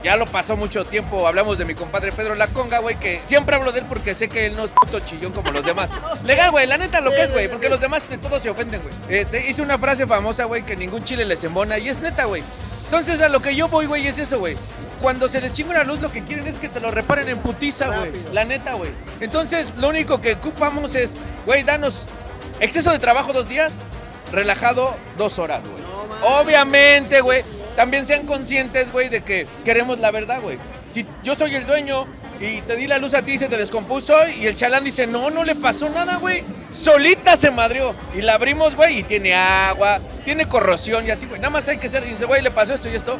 Ya lo pasó mucho tiempo, hablamos de mi compadre Pedro Laconga, güey, que siempre hablo de él porque sé que él no es puto chillón como los demás. Legal, güey, la neta lo que es, güey, porque los demás de todos se ofenden, güey. Hice una frase famosa, güey, que ningún chile les embona, y es neta, güey. Entonces a lo que yo voy, güey, es eso, güey. Cuando se les chinga una luz, lo que quieren es que te lo reparen en putiza, güey. La neta, güey. Entonces, lo único que ocupamos es, güey, danos exceso de trabajo 2 días, relajado 2 horas, güey. Obviamente, güey. También sean conscientes, güey, de que queremos la verdad, güey. Si yo soy el dueño y te di la luz a ti y se te descompuso y el chalán dice, no le pasó nada, güey. Solita se madrió. Y la abrimos, güey, y tiene agua, tiene corrosión y así, güey. Nada más hay que ser sincero, güey, le pasó esto y esto.